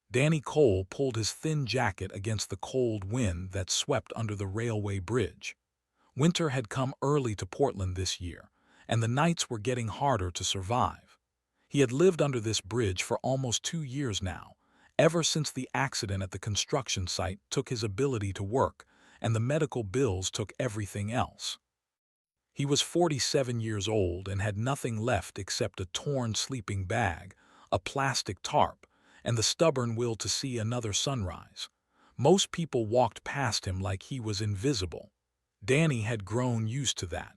Danny Cole pulled his thin jacket against the cold wind that swept under the railway bridge. Winter had come early to Portland this year, and the nights were getting harder to survive. He had lived under this bridge for almost 2 years now, ever since the accident at the construction site took his ability to work, and the medical bills took everything else. He was 47 years old and had nothing left except a torn sleeping bag, a plastic tarp, and the stubborn will to see another sunrise. Most people walked past him like he was invisible. Danny had grown used to that.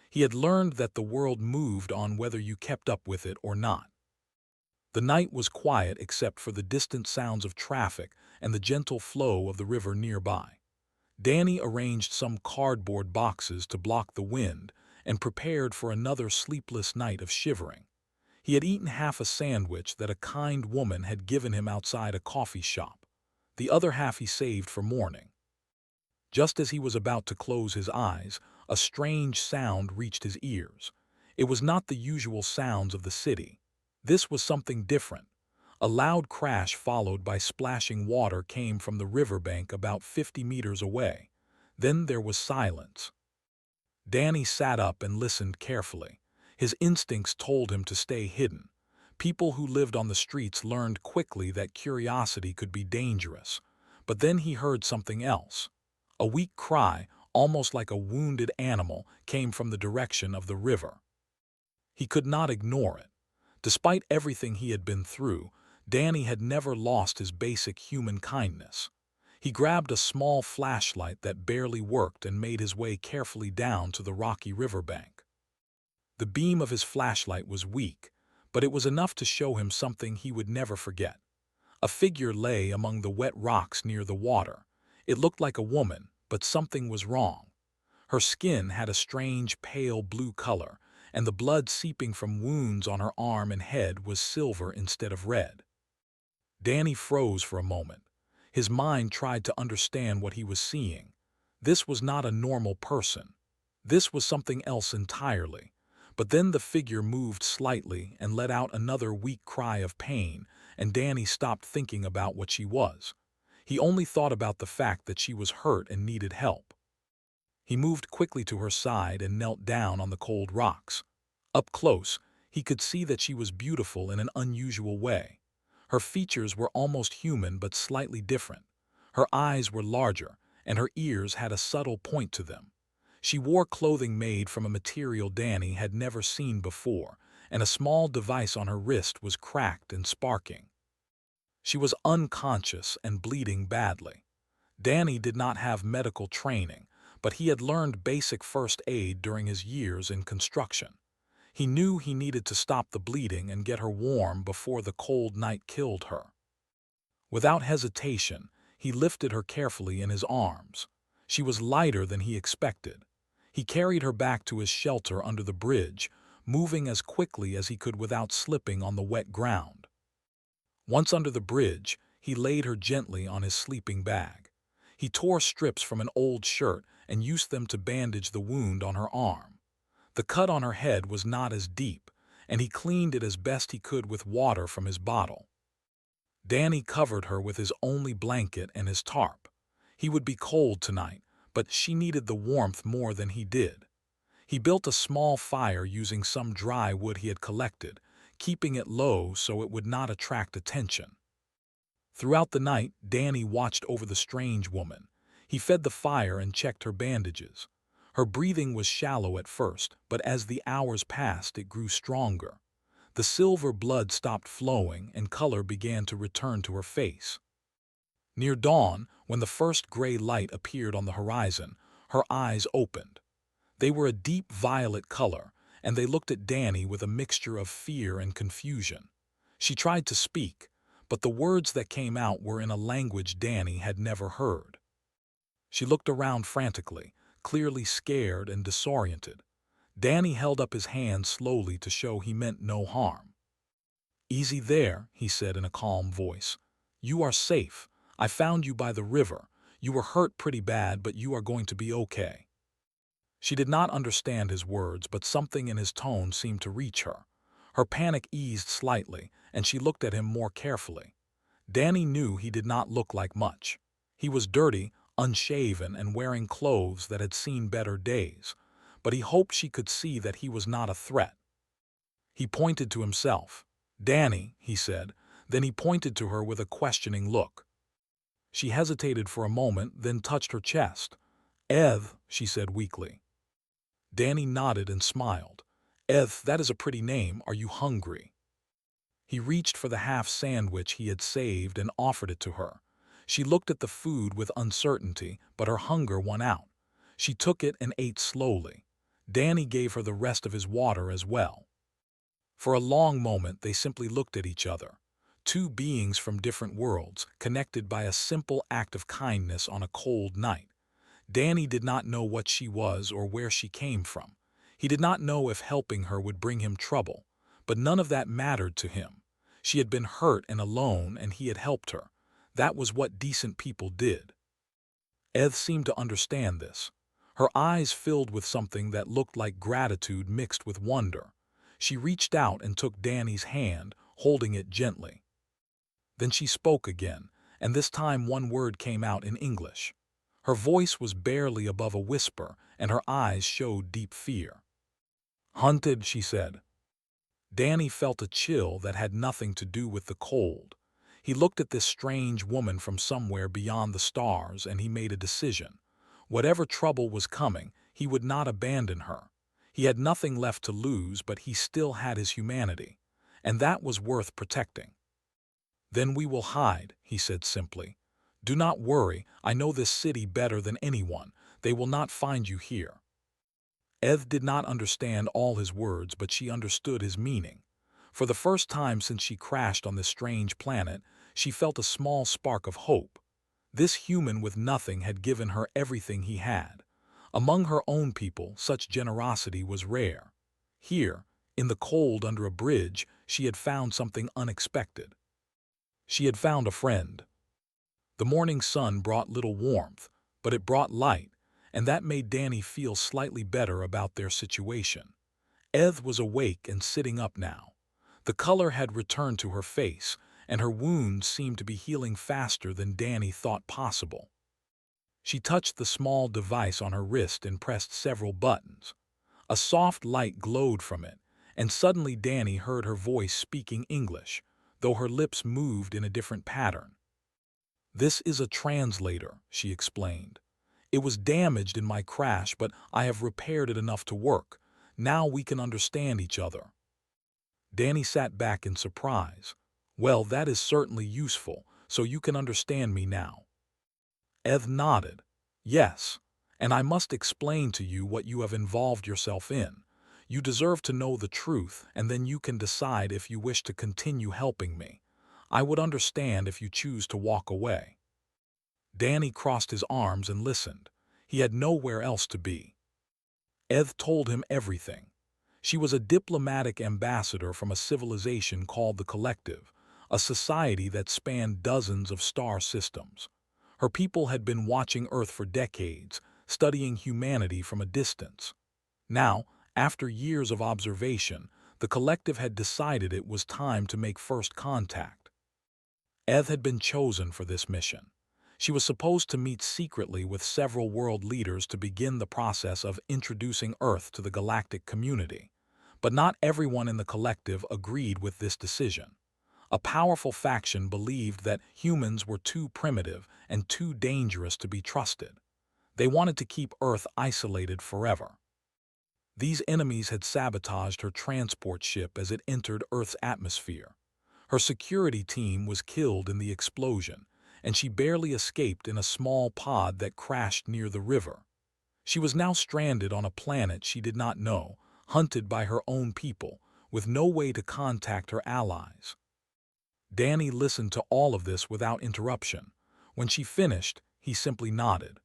He had learned that the world moved on whether you kept up with it or not. The night was quiet except for the distant sounds of traffic and the gentle flow of the river nearby. Danny arranged some cardboard boxes to block the wind and prepared for another sleepless night of shivering. He had eaten half a sandwich that a kind woman had given him outside a coffee shop. The other half he saved for morning. Just as he was about to close his eyes, a strange sound reached his ears. It was not the usual sounds of the city. This was something different. A loud crash followed by splashing water came from the riverbank about 50 meters away. Then there was silence. Danny sat up and listened carefully. His instincts told him to stay hidden. People who lived on the streets learned quickly that curiosity could be dangerous. But then he heard something else. A weak cry, almost like a wounded animal, came from the direction of the river. He could not ignore it. Despite everything he had been through, Danny had never lost his basic human kindness. He grabbed a small flashlight that barely worked and made his way carefully down to the rocky riverbank. The beam of his flashlight was weak, but it was enough to show him something he would never forget. A figure lay among the wet rocks near the water. It looked like a woman, but something was wrong. Her skin had a strange pale blue color, and the blood seeping from wounds on her arm and head was silver instead of red. Danny froze for a moment. His mind tried to understand what he was seeing. This was not a normal person. This was something else entirely. But then the figure moved slightly and let out another weak cry of pain, and Danny stopped thinking about what she was. He only thought about the fact that she was hurt and needed help. He moved quickly to her side and knelt down on the cold rocks. Up close, he could see that she was beautiful in an unusual way. Her features were almost human but slightly different. Her eyes were larger, and her ears had a subtle point to them. She wore clothing made from a material Danny had never seen before, and a small device on her wrist was cracked and sparking. She was unconscious and bleeding badly. Danny did not have medical training, but he had learned basic first aid during his years in construction. He knew he needed to stop the bleeding and get her warm before the cold night killed her. Without hesitation, he lifted her carefully in his arms. She was lighter than he expected. He carried her back to his shelter under the bridge, moving as quickly as he could without slipping on the wet ground. Once under the bridge, he laid her gently on his sleeping bag. He tore strips from an old shirt and used them to bandage the wound on her arm. The cut on her head was not as deep, and he cleaned it as best he could with water from his bottle. Danny covered her with his only blanket and his tarp. He would be cold tonight, but she needed the warmth more than he did. He built a small fire using some dry wood he had collected, keeping it low so it would not attract attention. Throughout the night, Danny watched over the strange woman. He fed the fire and checked her bandages. Her breathing was shallow at first, but as the hours passed, it grew stronger. The silver blood stopped flowing and color began to return to her face. Near dawn, when the first gray light appeared on the horizon, her eyes opened. They were a deep violet color, and they looked at Danny with a mixture of fear and confusion. She tried to speak, but the words that came out were in a language Danny had never heard. She looked around frantically, clearly scared and disoriented. Danny held up his hand slowly to show he meant no harm. "Easy there," he said in a calm voice. "You are safe. I found you by the river. You were hurt pretty bad, but you are going to be okay." She did not understand his words, but something in his tone seemed to reach her. Her panic eased slightly, and she looked at him more carefully. Danny knew he did not look like much. He was dirty, unshaven, and wearing clothes that had seen better days, but he hoped she could see that he was not a threat. He pointed to himself. "Danny," he said, then he pointed to her with a questioning look. She hesitated for a moment, then touched her chest. "Eth," she said weakly. Danny nodded and smiled. "Eth, that is a pretty name. Are you hungry?" He reached for the half sandwich he had saved and offered it to her. She looked at the food with uncertainty, but her hunger won out. She took it and ate slowly. Danny gave her the rest of his water as well. For a long moment they simply looked at each other. Two beings from different worlds, connected by a simple act of kindness on a cold night. Danny did not know what she was or where she came from. He did not know if helping her would bring him trouble, but none of that mattered to him. She had been hurt and alone, and he had helped her. That was what decent people did. Eth seemed to understand this. Her eyes filled with something that looked like gratitude mixed with wonder. She reached out and took Danny's hand, holding it gently. Then she spoke again, and this time one word came out in English. Her voice was barely above a whisper, and her eyes showed deep fear. "Hunted," she said. Danny felt a chill that had nothing to do with the cold. He looked at this strange woman from somewhere beyond the stars, and he made a decision. Whatever trouble was coming, he would not abandon her. He had nothing left to lose, but he still had his humanity, and that was worth protecting. "Then we will hide," he said simply. "Do not worry, I know this city better than anyone. They will not find you here." Eth did not understand all his words, but she understood his meaning. For the first time since she crashed on this strange planet, she felt a small spark of hope. This human with nothing had given her everything he had. Among her own people, such generosity was rare. Here, in the cold under a bridge, she had found something unexpected. She had found a friend. The morning sun brought little warmth, but it brought light, and that made Danny feel slightly better about their situation. Eth was awake and sitting up now. The color had returned to her face, and her wounds seemed to be healing faster than Danny thought possible. She touched the small device on her wrist and pressed several buttons. A soft light glowed from it, and suddenly Danny heard her voice speaking English, though her lips moved in a different pattern. "This is a translator," she explained. "It was damaged in my crash, but I have repaired it enough to work. Now we can understand each other." Danny sat back in surprise. "Well, that is certainly useful, so you can understand me now." Eth nodded. "Yes, and I must explain to you what you have involved yourself in. You deserve to know the truth, and then you can decide if you wish to continue helping me. I would understand if you choose to walk away." Danny crossed his arms and listened. He had nowhere else to be. Eth told him everything. She was a diplomatic ambassador from a civilization called the Collective, a society that spanned dozens of star systems. Her people had been watching Earth for decades, studying humanity from a distance. Now, after years of observation, the Collective had decided it was time to make first contact. Eth had been chosen for this mission. She was supposed to meet secretly with several world leaders to begin the process of introducing Earth to the galactic community. But not everyone in the Collective agreed with this decision. A powerful faction believed that humans were too primitive and too dangerous to be trusted. They wanted to keep Earth isolated forever. These enemies had sabotaged her transport ship as it entered Earth's atmosphere. Her security team was killed in the explosion, and she barely escaped in a small pod that crashed near the river. She was now stranded on a planet she did not know, hunted by her own people, with no way to contact her allies. Danny listened to all of this without interruption. When she finished, he simply nodded.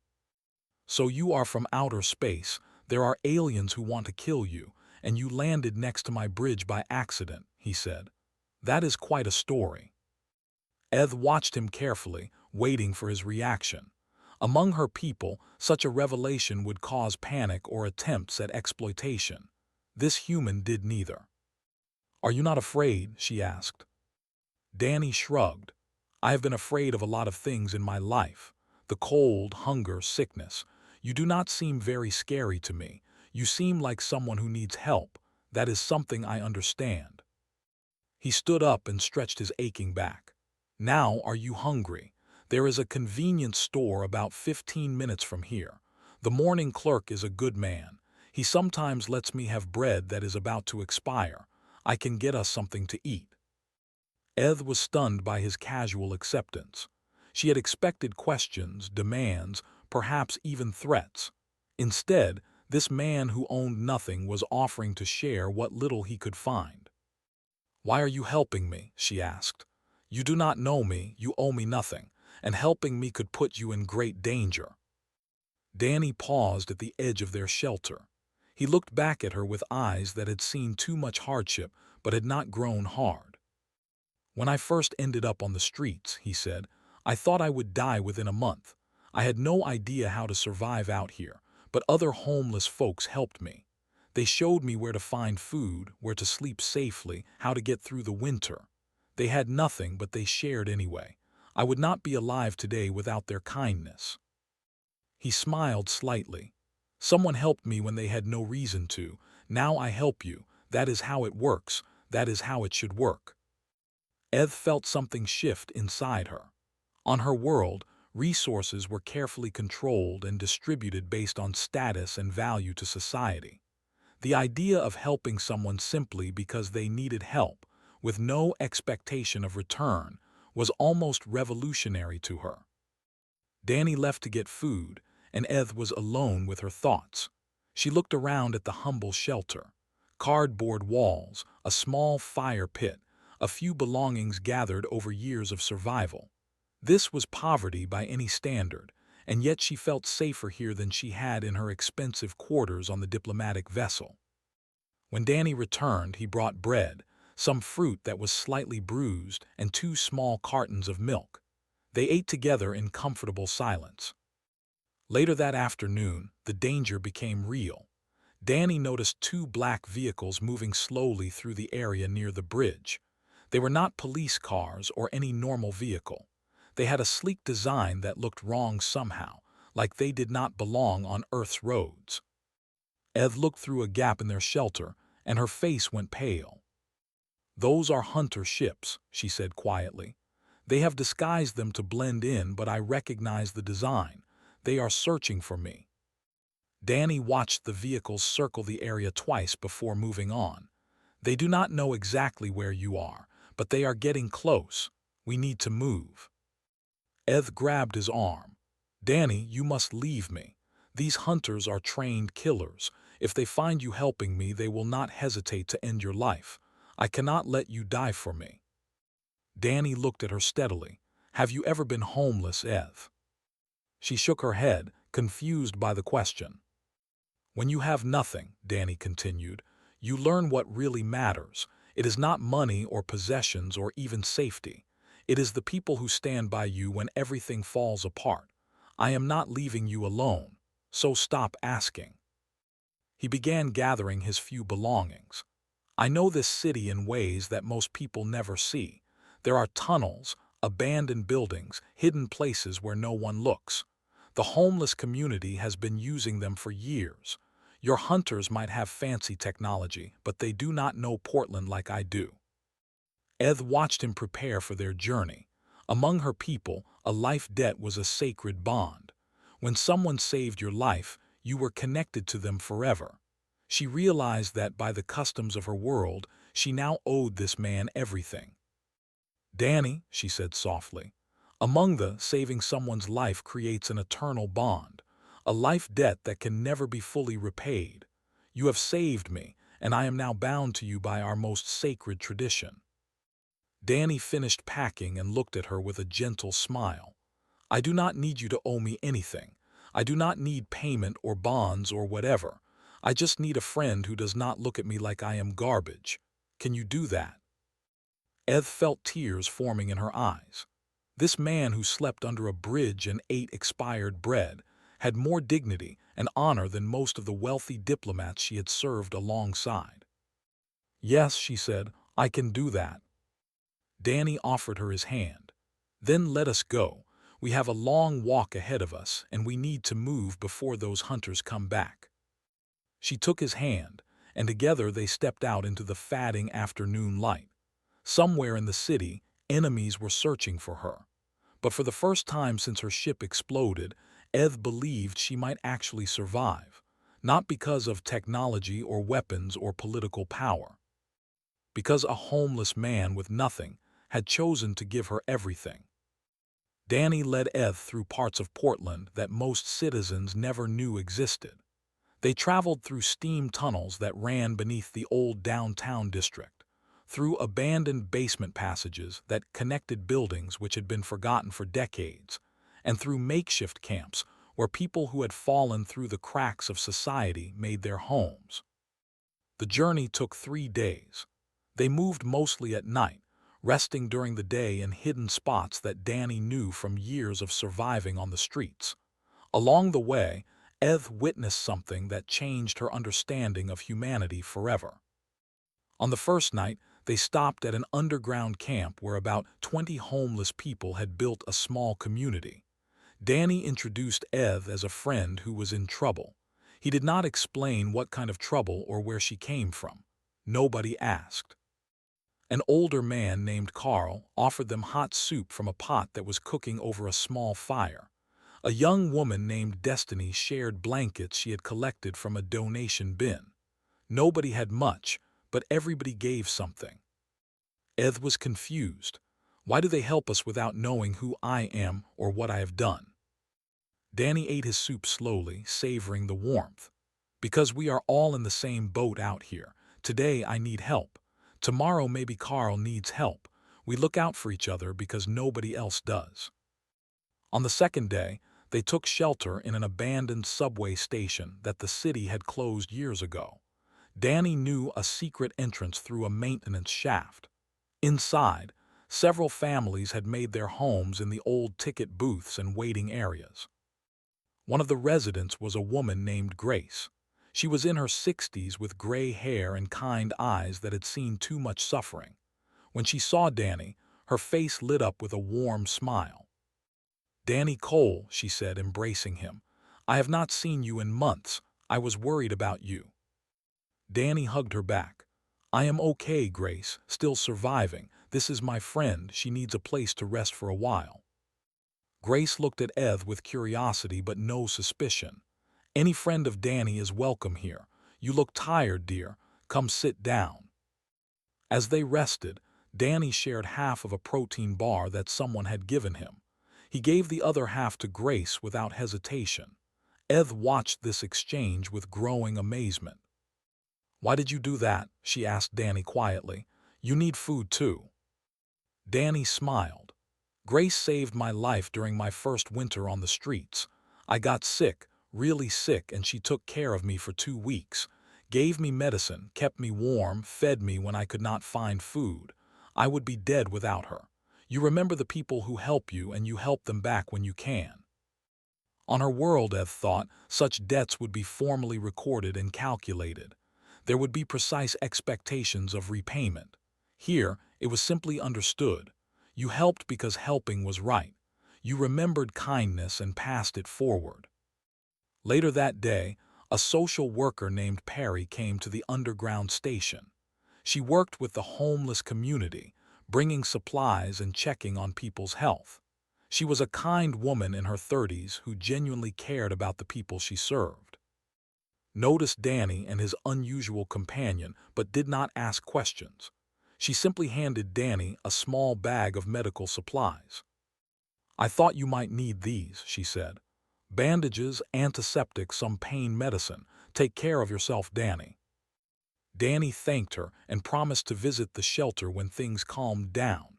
"So you are from outer space. There are aliens who want to kill you, and you landed next to my bridge by accident," he said. "That is quite a story." Eth watched him carefully, waiting for his reaction. Among her people, such a revelation would cause panic or attempts at exploitation. This human did neither. "Are you not afraid?" she asked. Danny shrugged. I have been afraid of a lot of things in my life. The cold, hunger, sickness. You do not seem very scary to me. You seem like someone who needs help. That is something I understand." He stood up and stretched his aching back. "Now are you hungry? There is a convenience store about 15 minutes from here. The morning clerk is a good man. He sometimes lets me have bread that is about to expire. I can get us something to eat." Eth was stunned by his casual acceptance. She had expected questions, demands, perhaps even threats. Instead, this man who owned nothing was offering to share what little he could find. "Why are you helping me?" she asked. "You do not know me, you owe me nothing, and helping me could put you in great danger." Danny paused at the edge of their shelter. He looked back at her with eyes that had seen too much hardship but had not grown hard. "When I first ended up on the streets," he said, "I thought I would die within a month. I had no idea how to survive out here, but other homeless folks helped me. They showed me where to find food, where to sleep safely, how to get through the winter. They had nothing, but they shared anyway. I would not be alive today without their kindness." He smiled slightly. "Someone helped me when they had no reason to. Now I help you. That is how it works. That is how it should work." Eth felt something shift inside her. On her world, resources were carefully controlled and distributed based on status and value to society. The idea of helping someone simply because they needed help, with no expectation of return, was almost revolutionary to her. Danny left to get food, and Eth was alone with her thoughts. She looked around at the humble shelter. Cardboard walls, a small fire pit, a few belongings gathered over years of survival. This was poverty by any standard, and yet she felt safer here than she had in her expensive quarters on the diplomatic vessel. When Danny returned, he brought bread, some fruit that was slightly bruised, and 2 small cartons of milk. They ate together in comfortable silence. Later that afternoon, the danger became real. Danny noticed 2 black vehicles moving slowly through the area near the bridge. They were not police cars or any normal vehicle. They had a sleek design that looked wrong somehow, like they did not belong on Earth's roads. Eth looked through a gap in their shelter, and her face went pale. "Those are hunter ships," she said quietly. "They have disguised them to blend in, but I recognize the design. They are searching for me." Danny watched the vehicles circle the area twice before moving on. "They do not know exactly where you are, but they are getting close. We need to move." Eth grabbed his arm. "Danny, you must leave me. These hunters are trained killers. If they find you helping me, they will not hesitate to end your life. I cannot let you die for me." Danny looked at her steadily. "Have you ever been homeless, Eth?" She shook her head, confused by the question. "When you have nothing," Danny continued, "you learn what really matters. It is not money or possessions or even safety. It is the people who stand by you when everything falls apart. I am not leaving you alone, so stop asking." He began gathering his few belongings. "I know this city in ways that most people never see. There are tunnels, abandoned buildings, hidden places where no one looks. The homeless community has been using them for years. Your hunters might have fancy technology, but they do not know Portland like I do." Eth watched him prepare for their journey. Among her people, a life debt was a sacred bond. When someone saved your life, you were connected to them forever. She realized that by the customs of her world, she now owed this man everything. "Danny," she said softly, "among the saving someone's life creates an eternal bond, a life debt that can never be fully repaid. You have saved me, and I am now bound to you by our most sacred tradition." Danny finished packing and looked at her with a gentle smile. "I do not need you to owe me anything. I do not need payment or bonds or whatever. I just need a friend who does not look at me like I am garbage. Can you do that?" Eth felt tears forming in her eyes. This man who slept under a bridge and ate expired bread had more dignity and honor than most of the wealthy diplomats she had served alongside. "Yes," she said, "I can do that." Danny offered her his hand. Then let us go. We have a long walk ahead of us, and we need to move before those hunters come back." She took his hand, and together they stepped out into the fading afternoon light. Somewhere in the city, enemies were searching for her. But for the first time since her ship exploded, Eth believed she might actually survive, not because of technology or weapons or political power, because a homeless man with nothing had chosen to give her everything. Danny led Eth through parts of Portland that most citizens never knew existed. They traveled through steam tunnels that ran beneath the old downtown district, through abandoned basement passages that connected buildings which had been forgotten for decades, and through makeshift camps where people who had fallen through the cracks of society made their homes. The journey took 3 days. They moved mostly at night, resting during the day in hidden spots that Danny knew from years of surviving on the streets. Along the way, Eth witnessed something that changed her understanding of humanity forever. On the first night, they stopped at an underground camp where about 20 homeless people had built a small community. Danny introduced Eth as a friend who was in trouble. He did not explain what kind of trouble or where she came from. Nobody asked. An older man named Carl offered them hot soup from a pot that was cooking over a small fire. A young woman named Destiny shared blankets she had collected from a donation bin. Nobody had much, but everybody gave something. Eth was confused. Why do they help us without knowing who I am or what I have done? Danny ate his soup slowly, savoring the warmth. Because we are all in the same boat out here. Today I need help. Tomorrow maybe Carl needs help. We look out for each other because nobody else does. On the second day, they took shelter in an abandoned subway station that the city had closed years ago. Danny knew a secret entrance through a maintenance shaft. Inside, several families had made their homes in the old ticket booths and waiting areas. One of the residents was a woman named Grace. She was in her 60s with gray hair and kind eyes that had seen too much suffering. When she saw Danny, her face lit up with a warm smile. "Danny Cole," she said, embracing him. "I have not seen you in months. I was worried about you." Danny hugged her back. "I am okay, Grace, still surviving. This is my friend. She needs a place to rest for a while." Grace looked at Eth with curiosity but no suspicion. "Any friend of Danny is welcome here. You look tired, dear. Come sit down." As they rested, Danny shared half of a protein bar that someone had given him. He gave the other half to Grace without hesitation. Eth watched this exchange with growing amazement. "Why did you do that?" she asked Danny quietly. "You need food too." Danny smiled. "Grace saved my life during my first winter on the streets. I got sick, really sick, and she took care of me for 2 weeks. Gave me medicine, kept me warm, fed me when I could not find food. I would be dead without her. You remember the people who help you and you help them back when you can." On her world, Eth thought, such debts would be formally recorded and calculated. There would be precise expectations of repayment. Here, it was simply understood. You helped because helping was right. You remembered kindness and passed it forward. Later that day, a social worker named Perry came to the underground station. She worked with the homeless community, bringing supplies and checking on people's health. She was a kind woman in her 30s who genuinely cared about the people she served. Noticed Danny and his unusual companion, but did not ask questions. She simply handed Danny a small bag of medical supplies. "I thought you might need these," she said. "Bandages, antiseptic, some pain medicine. Take care of yourself, Danny." Danny thanked her and promised to visit the shelter when things calmed down,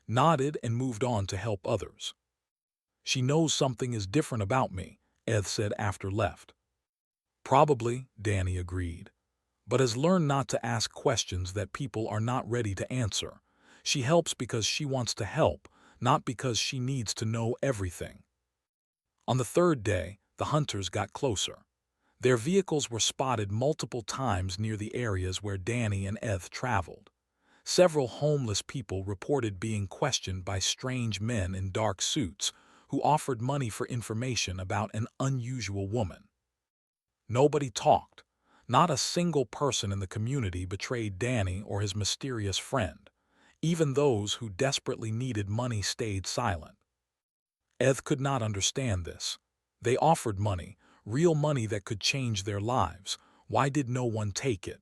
nodded and moved on to help others. "She knows something is different about me," Eth said after left. "Probably," Danny agreed, "but has learned not to ask questions that people are not ready to answer. She helps because she wants to help, not because she needs to know everything." On the third day, the hunters got closer. Their vehicles were spotted multiple times near the areas where Danny and Eth traveled. Several homeless people reported being questioned by strange men in dark suits who offered money for information about an unusual woman. Nobody talked. Not a single person in the community betrayed Danny or his mysterious friend. Even those who desperately needed money stayed silent. Eth could not understand this. They offered money, real money that could change their lives. Why did no one take it?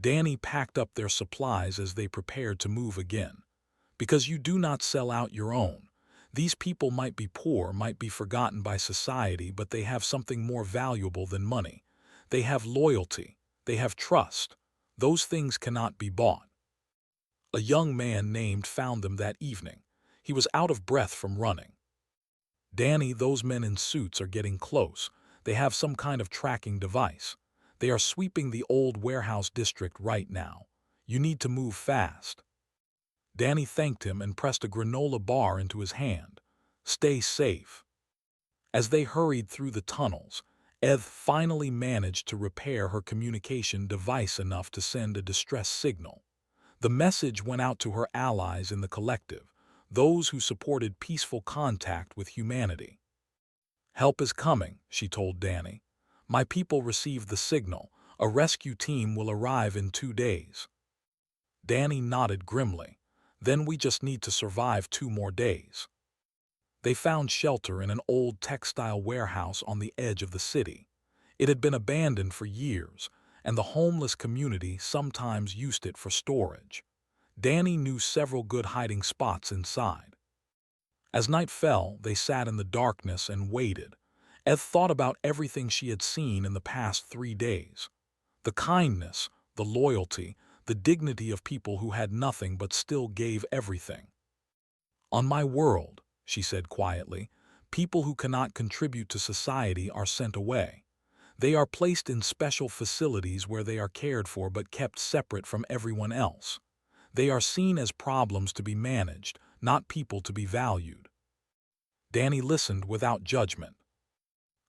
Danny packed up their supplies as they prepared to move again. Because you do not sell out your own. These people might be poor, might be forgotten by society, but they have something more valuable than money. They have loyalty. They have trust. Those things cannot be bought. A young man named found them that evening. He was out of breath from running. Danny, those men in suits are getting close. They have some kind of tracking device. They are sweeping the old warehouse district right now. You need to move fast. Danny thanked him and pressed a granola bar into his hand. Stay safe. As they hurried through the tunnels, Eth finally managed to repair her communication device enough to send a distress signal. The message went out to her allies in the collective, those who supported peaceful contact with humanity. Help is coming, she told Danny. My people received the signal. A rescue team will arrive in 2 days. Danny nodded grimly. Then we just need to survive 2 more days. They found shelter in an old textile warehouse on the edge of the city. It had been abandoned for years, and the homeless community sometimes used it for storage. Danny knew several good hiding spots inside. As night fell, they sat in the darkness and waited. Eth thought about everything she had seen in the past 3 days. The kindness, the loyalty, the dignity of people who had nothing but still gave everything. On my world, she said quietly, people who cannot contribute to society are sent away. They are placed in special facilities where they are cared for but kept separate from everyone else. They are seen as problems to be managed, not people to be valued. Danny listened without judgment.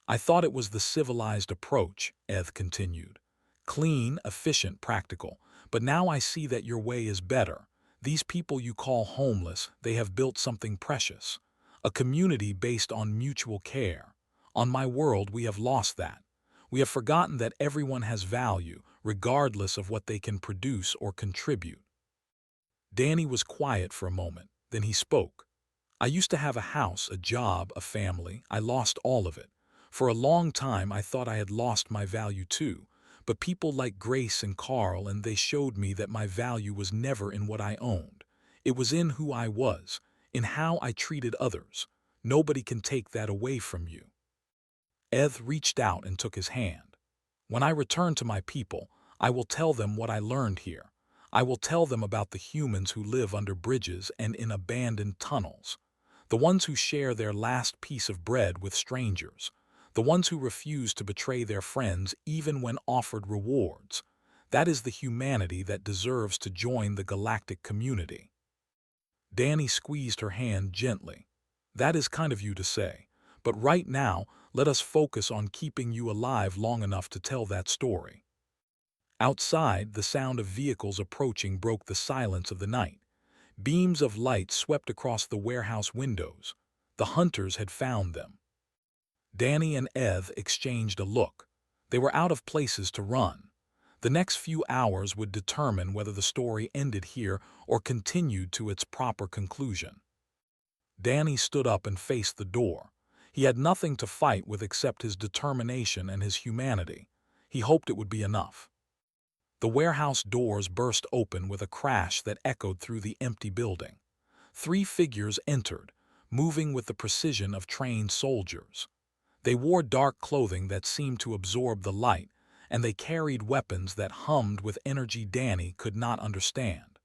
I thought it was the civilized approach, Eth continued. Clean, efficient, practical. But now I see that your way is better. These people you call homeless, they have built something precious. A community based on mutual care. On my world, we have lost that. We have forgotten that everyone has value, regardless of what they can produce or contribute. Danny was quiet for a moment, then he spoke. I used to have a house, a job, a family. I lost all of it. For a long time, I thought I had lost my value too. But people like Grace and Carl, and they showed me that my value was never in what I owned. It was in who I was, in how I treated others. Nobody can take that away from you. Eth reached out and took his hand. When I return to my people, I will tell them what I learned here. I will tell them about the humans who live under bridges and in abandoned tunnels. The ones who share their last piece of bread with strangers. The ones who refuse to betray their friends even when offered rewards. That is the humanity that deserves to join the galactic community. Danny squeezed her hand gently. That is kind of you to say. But right now, let us focus on keeping you alive long enough to tell that story. Outside, the sound of vehicles approaching broke the silence of the night. Beams of light swept across the warehouse windows. The hunters had found them. Danny and Eth exchanged a look. They were out of places to run. The next few hours would determine whether the story ended here or continued to its proper conclusion. Danny stood up and faced the door. He had nothing to fight with except his determination and his humanity. He hoped it would be enough. The warehouse doors burst open with a crash that echoed through the empty building. 3 figures entered, moving with the precision of trained soldiers. They wore dark clothing that seemed to absorb the light, and they carried weapons that hummed with energy Danny could not understand.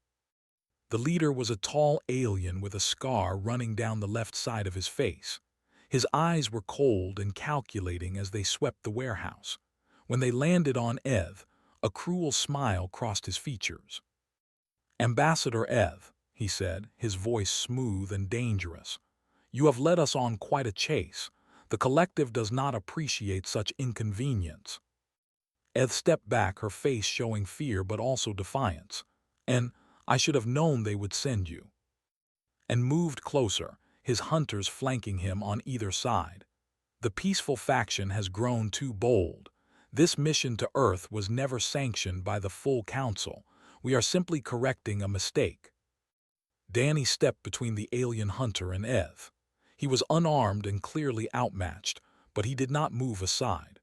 The leader was a tall alien with a scar running down the left side of his face. His eyes were cold and calculating as they swept the warehouse. When they landed on Eth, a cruel smile crossed his features. Ambassador Eth, he said, his voice smooth and dangerous, you have led us on quite a chase. The collective does not appreciate such inconvenience. Eth stepped back, her face showing fear but also defiance. And I should have known they would send you." And moved closer, his hunters flanking him on either side. "The peaceful faction has grown too bold. This mission to Earth was never sanctioned by the full council. We are simply correcting a mistake." Danny stepped between the alien hunter and Ev. He was unarmed and clearly outmatched, but he did not move aside.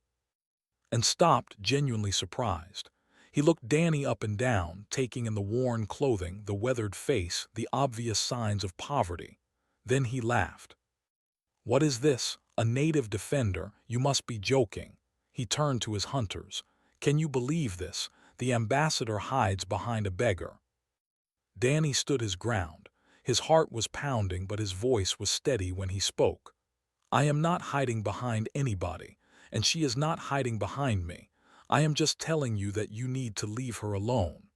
And stopped, genuinely surprised. He looked Danny up and down, taking in the worn clothing, the weathered face, the obvious signs of poverty. Then he laughed. "What is this? A native defender? You must be joking." He turned to his hunters. "Can you believe this? The ambassador hides behind a beggar." Danny stood his ground. His heart was pounding, but his voice was steady when he spoke. "I am not hiding behind anybody, and she is not hiding behind me. I am just telling you that you need to leave her alone."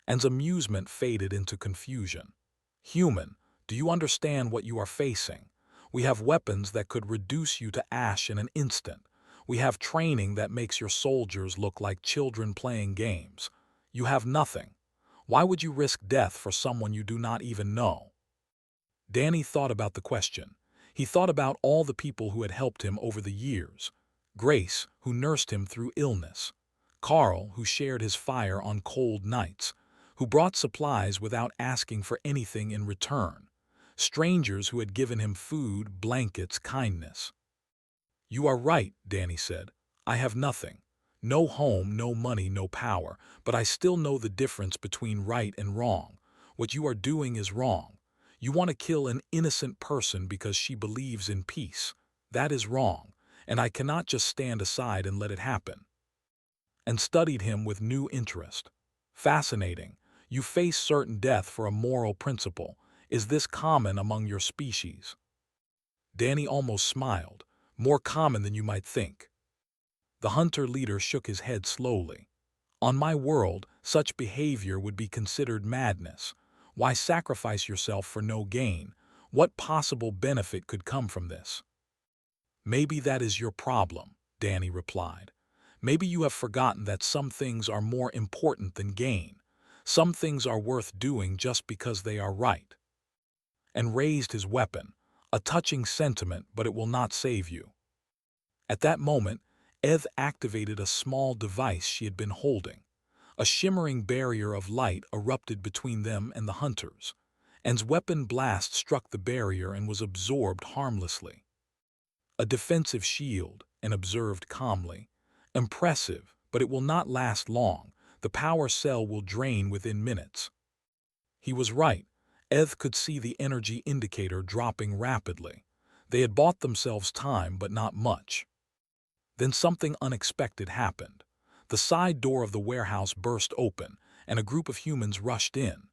And amusement faded into confusion. "Human, do you understand what you are facing? We have weapons that could reduce you to ash in an instant. We have training that makes your soldiers look like children playing games. You have nothing. Why would you risk death for someone you do not even know?" Danny thought about the question. He thought about all the people who had helped him over the years. Grace, who nursed him through illness. Carl, who shared his fire on cold nights, who brought supplies without asking for anything in return. Strangers who had given him food, blankets, kindness. "You are right," Danny said. "I have nothing. No home, no money, no power, but I still know the difference between right and wrong. What you are doing is wrong. You want to kill an innocent person because she believes in peace. That is wrong, and I cannot just stand aside and let it happen." And studied him with new interest. "Fascinating. You face certain death for a moral principle. Is this common among your species?" Danny almost smiled. "More common than you might think." The hunter leader shook his head slowly. "On my world, such behavior would be considered madness. Why sacrifice yourself for no gain? What possible benefit could come from this?" "Maybe that is your problem," Danny replied. "Maybe you have forgotten that some things are more important than gain. Some things are worth doing just because they are right." And raised his weapon. A touching sentiment, but it will not save you. At that moment, Ev activated a small device she had been holding. A shimmering barrier of light erupted between them and the hunters. En's weapon blast struck the barrier and was absorbed harmlessly. "A defensive shield," En observed calmly. "Impressive, but it will not last long. The power cell will drain within minutes." He was right. Ev could see the energy indicator dropping rapidly. They had bought themselves time, but not much. Then something unexpected happened. The side door of the warehouse burst open, and a group of humans rushed in.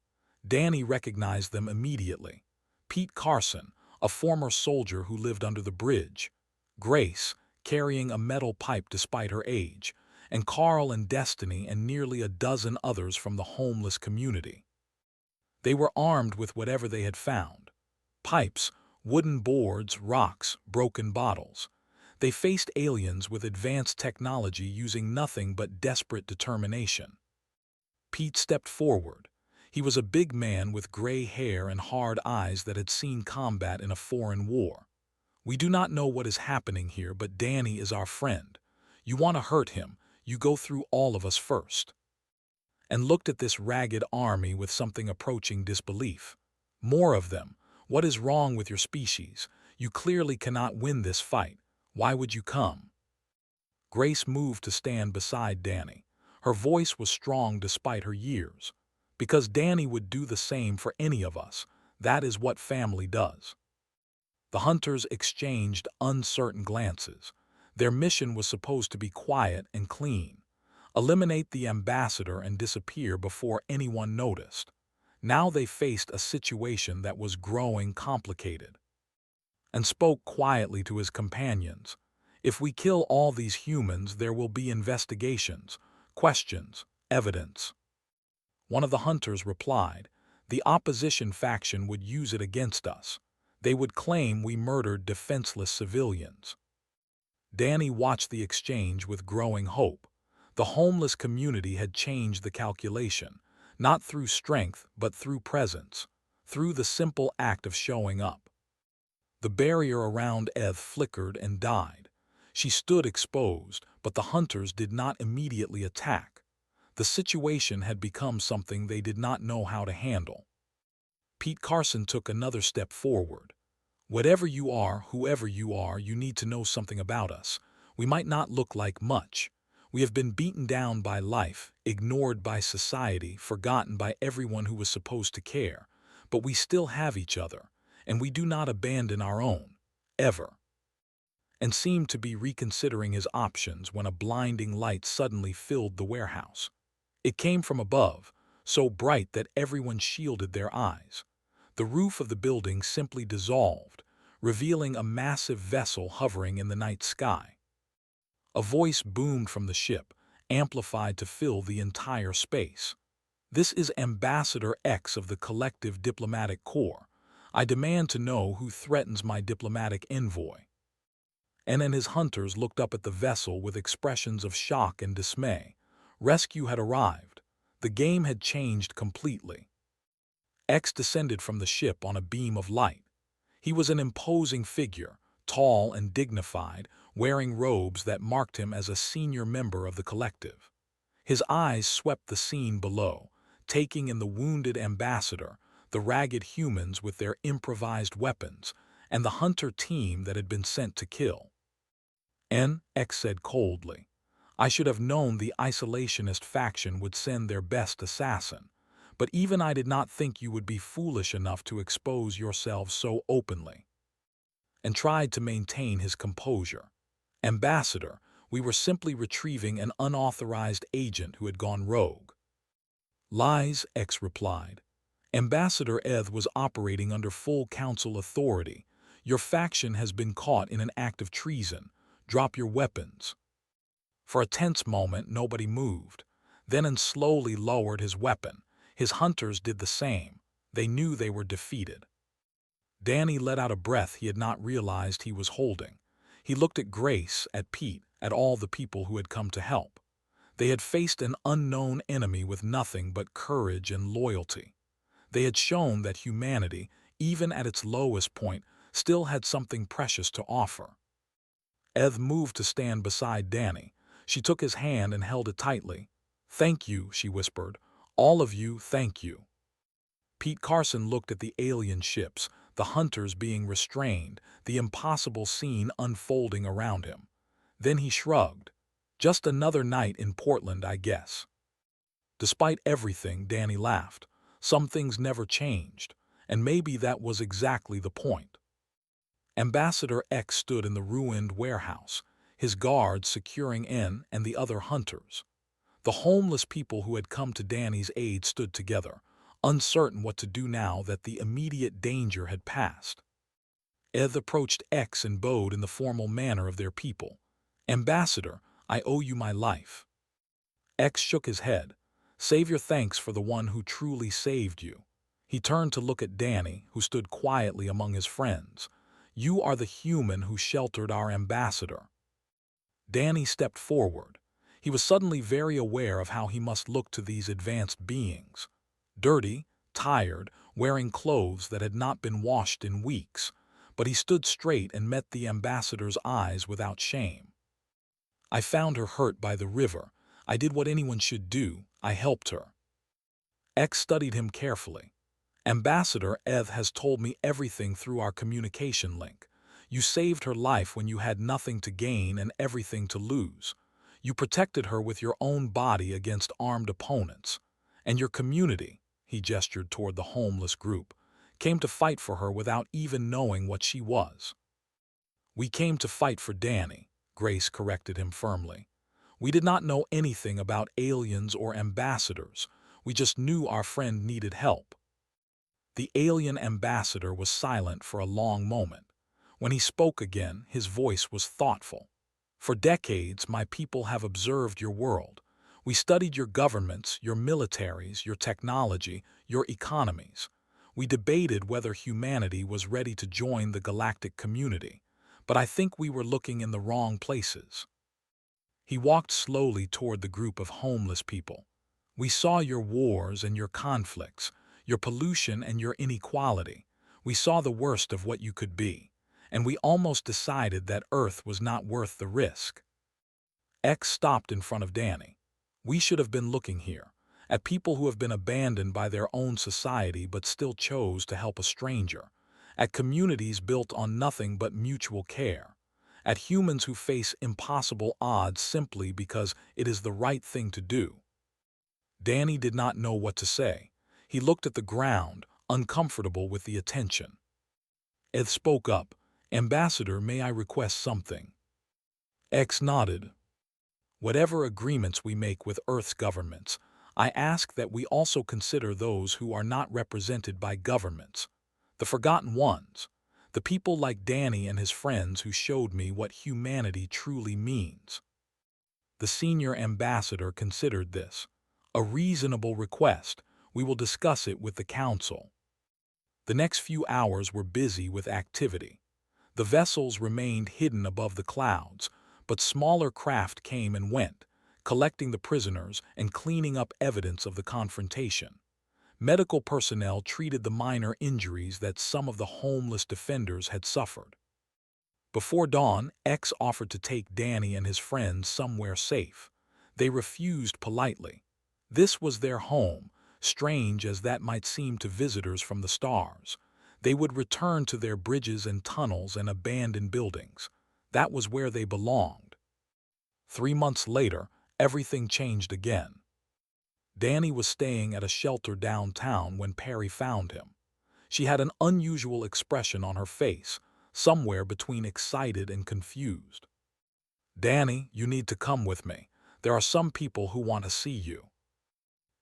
Danny recognized them immediately. Pete Carson, a former soldier who lived under the bridge. Grace, carrying a metal pipe despite her age. And Carl and Destiny and nearly a dozen others from the homeless community. They were armed with whatever they had found. Pipes, wooden boards, rocks, broken bottles. They faced aliens with advanced technology using nothing but desperate determination. Pete stepped forward. He was a big man with gray hair and hard eyes that had seen combat in a foreign war. "We do not know what is happening here, but Danny is our friend. You want to hurt him, you go through all of us first." And looked at this ragged army with something approaching disbelief. "More of them. What is wrong with your species? You clearly cannot win this fight. Why would you come?" Grace moved to stand beside Danny. Her voice was strong despite her years. "Because Danny would do the same for any of us. That is what family does." The hunters exchanged uncertain glances. Their mission was supposed to be quiet and clean. Eliminate the ambassador and disappear before anyone noticed. Now they faced a situation that was growing complicated. And spoke quietly to his companions. "If we kill all these humans, there will be investigations, questions, evidence." One of the hunters replied, "The opposition faction would use it against us. They would claim we murdered defenseless civilians." Danny watched the exchange with growing hope. The homeless community had changed the calculation. not through strength but through presence, through the simple act of showing up. The barrier around Eth flickered and died. She stood exposed, but the hunters did not immediately attack. The situation had become something they did not know how to handle. Pete Carson took another step forward. Whatever you are, whoever you are, you need to know something about us. We might not look like much. We have been beaten down by life, ignored by society, forgotten by everyone who was supposed to care. But we still have each other, and we do not abandon our own, ever. And seemed to be reconsidering his options when a blinding light suddenly filled the warehouse. It came from above, so bright that everyone shielded their eyes. The roof of the building simply dissolved, revealing a massive vessel hovering in the night sky. A voice boomed from the ship, amplified to fill the entire space. "This is Ambassador X of the Collective Diplomatic Corps. I demand to know who threatens my diplomatic envoy." And then his hunters looked up at the vessel with expressions of shock and dismay. Rescue had arrived. The game had changed completely. X descended from the ship on a beam of light. He was an imposing figure, tall and dignified, wearing robes that marked him as a senior member of the collective. His eyes swept the scene below, taking in the wounded ambassador, the ragged humans with their improvised weapons, and the hunter team that had been sent to kill. X said coldly, "I should have known the isolationist faction would send their best assassin, but even I did not think you would be foolish enough to expose yourselves so openly," and tried to maintain his composure. "Ambassador, we were simply retrieving an unauthorized agent who had gone rogue." "Lies," X replied. "Ambassador Eth was operating under full council authority. Your faction has been caught in an act of treason. Drop your weapons." For a tense moment, nobody moved. Then slowly lowered his weapon. His hunters did the same. They knew they were defeated. Danny let out a breath he had not realized he was holding. He looked at Grace, at Pete, at all the people who had come to help. They had faced an unknown enemy with nothing but courage and loyalty. They had shown that humanity, even at its lowest point, still had something precious to offer. Eth moved to stand beside Danny. She took his hand and held it tightly. "Thank you," she whispered. "All of you, thank you." Pete Carson looked at the alien ships, the hunters being restrained, the impossible scene unfolding around him. Then he shrugged. "Just another night in Portland, I guess." Despite everything, Danny laughed. Some things never changed, and maybe that was exactly the point. Ambassador X stood in the ruined warehouse, his guards securing N and the other hunters. The homeless people who had come to Danny's aid stood together, uncertain what to do now that the immediate danger had passed. Eth approached X and bowed in the formal manner of their people. "Ambassador, I owe you my life." X shook his head. "Save your thanks for the one who truly saved you." He turned to look at Danny, who stood quietly among his friends. "You are the human who sheltered our ambassador." Danny stepped forward. He was suddenly very aware of how he must look to these advanced beings. Dirty, tired, wearing clothes that had not been washed in weeks, but he stood straight and met the ambassador's eyes without shame. "I found her hurt by the river. I did what anyone should do. I helped her." X studied him carefully. "Ambassador Eth has told me everything through our communication link. You saved her life when you had nothing to gain and everything to lose. You protected her with your own body against armed opponents. And your community," he gestured toward the homeless group, "came to fight for her without even knowing what she was." "We came to fight for Danny," Grace corrected him firmly. "We did not know anything about aliens or ambassadors. We just knew our friend needed help." The alien ambassador was silent for a long moment. When he spoke again, his voice was thoughtful. "For decades, my people have observed your world. We studied your governments, your militaries, your technology, your economies. We debated whether humanity was ready to join the galactic community, but I think we were looking in the wrong places." He walked slowly toward the group of homeless people. We saw your wars and your conflicts, your pollution and your inequality. We saw the worst of what you could be, and we almost decided that Earth was not worth the risk. X stopped in front of Danny. We should have been looking here, at people who have been abandoned by their own society but still chose to help a stranger, at communities built on nothing but mutual care, at humans who face impossible odds simply because it is the right thing to do. Danny did not know what to say. He looked at the ground, uncomfortable with the attention. Ed spoke up. "Ambassador, may I request something?" X nodded. "Whatever agreements we make with Earth's governments, I ask that we also consider those who are not represented by governments, the forgotten ones, the people like Danny and his friends who showed me what humanity truly means." The senior ambassador considered this. "A reasonable request. We will discuss it with the council." The next few hours were busy with activity. The vessels remained hidden above the clouds, but smaller craft came and went, collecting the prisoners and cleaning up evidence of the confrontation. Medical personnel treated the minor injuries that some of the homeless defenders had suffered. Before dawn, X offered to take Danny and his friends somewhere safe. They refused politely. This was their home, strange as that might seem to visitors from the stars. They would return to their bridges and tunnels and abandoned buildings. That was where they belonged. 3 months later, everything changed again. Danny was staying at a shelter downtown when Perry found him. She had an unusual expression on her face, somewhere between excited and confused. "Danny, you need to come with me. There are some people who want to see you."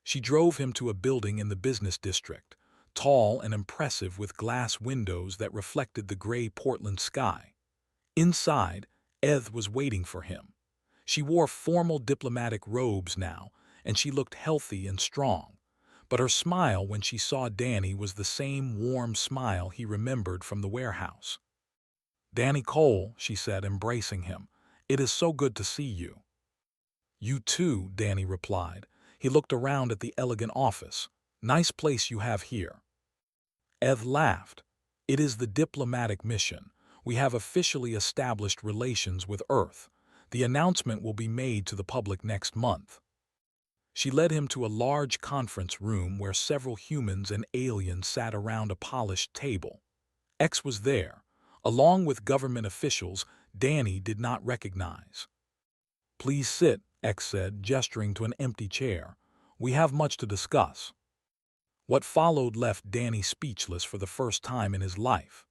She drove him to a building in the business district, tall and impressive with glass windows that reflected the gray Portland sky. Inside, Eth was waiting for him. She wore formal diplomatic robes now, and she looked healthy and strong. But her smile when she saw Danny was the same warm smile he remembered from the warehouse. "Danny Cole," she said, embracing him, "it is so good to see you." "You too," Danny replied. He looked around at the elegant office. "Nice place you have here." Eth laughed. "It is the diplomatic mission. We have officially established relations with Earth. The announcement will be made to the public next month." She led him to a large conference room where several humans and aliens sat around a polished table. X was there, along with government officials Danny did not recognize. "Please sit," X said, gesturing to an empty chair. "We have much to discuss." What followed left Danny speechless for the first time in his life.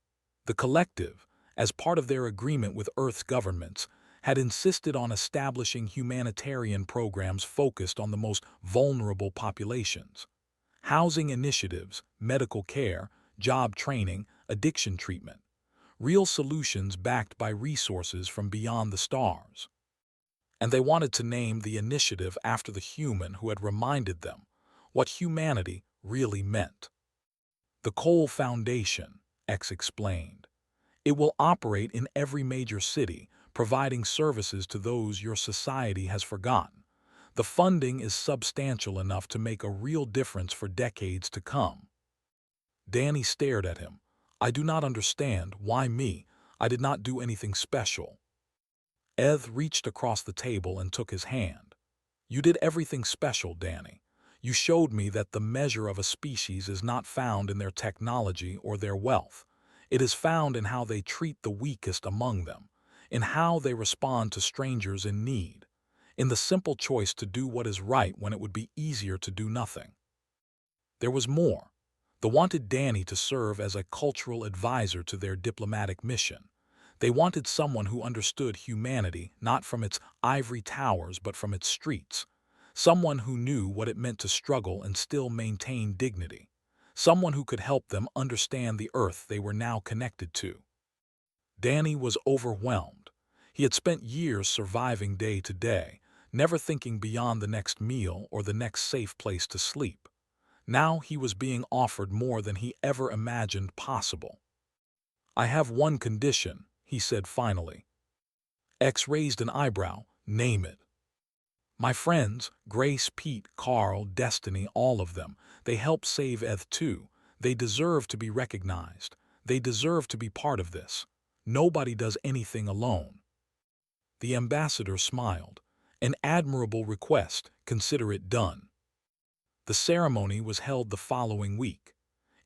The collective, as part of their agreement with Earth's governments, had insisted on establishing humanitarian programs focused on the most vulnerable populations. Housing initiatives, medical care, job training, addiction treatment. Real solutions backed by resources from beyond the stars. And they wanted to name the initiative after the human who had reminded them what humanity really meant. "The Cole Foundation," X explained. "It will operate in every major city, providing services to those your society has forgotten. The funding is substantial enough to make a real difference for decades to come." Danny stared at him. "I do not understand. Why me? I did not do anything special." Eth reached across the table and took his hand. "You did everything special, Danny. You showed me that the measure of a species is not found in their technology or their wealth. It is found in how they treat the weakest among them, in how they respond to strangers in need, in the simple choice to do what is right when it would be easier to do nothing." There was more. They wanted Danny to serve as a cultural advisor to their diplomatic mission. They wanted someone who understood humanity not from its ivory towers but from its streets. Someone who knew what it meant to struggle and still maintain dignity. Someone who could help them understand the Earth they were now connected to. Danny was overwhelmed. He had spent years surviving day to day, never thinking beyond the next meal or the next safe place to sleep. Now he was being offered more than he ever imagined possible. "I have one condition," he said finally. X raised an eyebrow. "Name it." My friends, Grace, Pete, Carl, Destiny, all of them, they helped save Eth too. They deserve to be recognized. They deserve to be part of this. Nobody does anything alone. The ambassador smiled. An admirable request, consider it done. The ceremony was held the following week.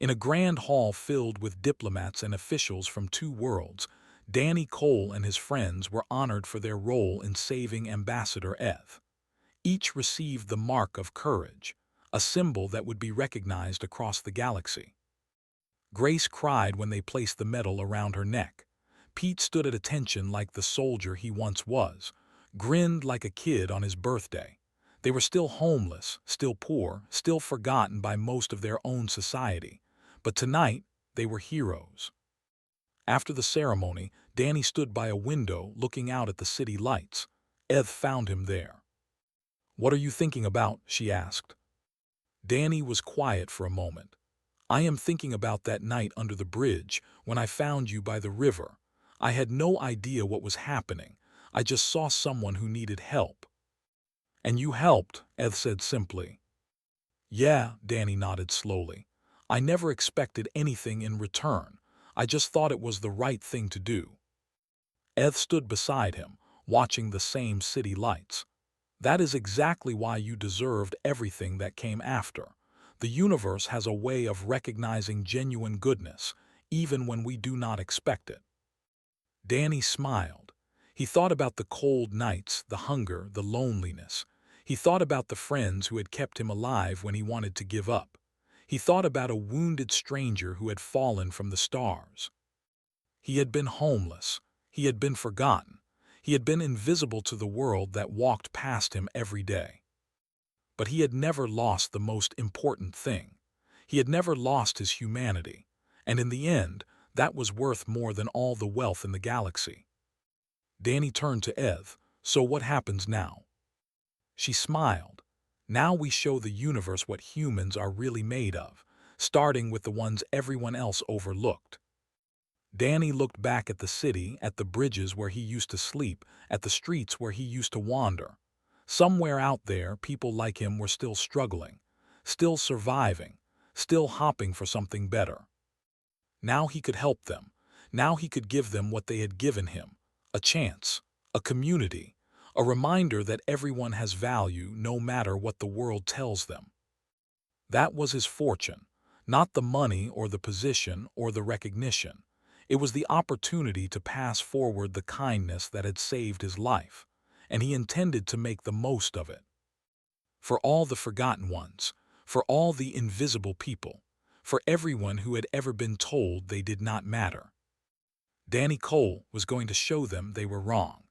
In a grand hall filled with diplomats and officials from two worlds, Danny Cole and his friends were honored for their role in saving Ambassador Eth. Each received the Mark of Courage, a symbol that would be recognized across the galaxy. Grace cried when they placed the medal around her neck. Pete stood at attention like the soldier he once was, grinned like a kid on his birthday. They were still homeless, still poor, still forgotten by most of their own society. But tonight, they were heroes. After the ceremony, Danny stood by a window looking out at the city lights. Eth found him there. "What are you thinking about?" she asked. Danny was quiet for a moment. "I am thinking about that night under the bridge when I found you by the river. I had no idea what was happening. I just saw someone who needed help." "And you helped," Eth said simply. "Yeah," Danny nodded slowly. "I never expected anything in return. I just thought it was the right thing to do." Eth stood beside him, watching the same city lights. "That is exactly why you deserved everything that came after. The universe has a way of recognizing genuine goodness, even when we do not expect it." Danny smiled. He thought about the cold nights, the hunger, the loneliness. He thought about the friends who had kept him alive when he wanted to give up. He thought about a wounded stranger who had fallen from the stars. He had been homeless. He had been forgotten. He had been invisible to the world that walked past him every day. But he had never lost the most important thing. He had never lost his humanity. And in the end, that was worth more than all the wealth in the galaxy. Danny turned to Eth. "So what happens now?" She smiled. "Now we show the universe what humans are really made of, starting with the ones everyone else overlooked." Danny looked back at the city, at the bridges where he used to sleep, at the streets where he used to wander. Somewhere out there, people like him were still struggling, still surviving, still hopping for something better. Now he could help them. Now he could give them what they had given him: a chance, a community, a reminder that everyone has value no matter what the world tells them. That was his fortune, not the money or the position or the recognition. It was the opportunity to pass forward the kindness that had saved his life, and he intended to make the most of it. For all the forgotten ones, for all the invisible people, for everyone who had ever been told they did not matter, Danny Cole was going to show them they were wrong.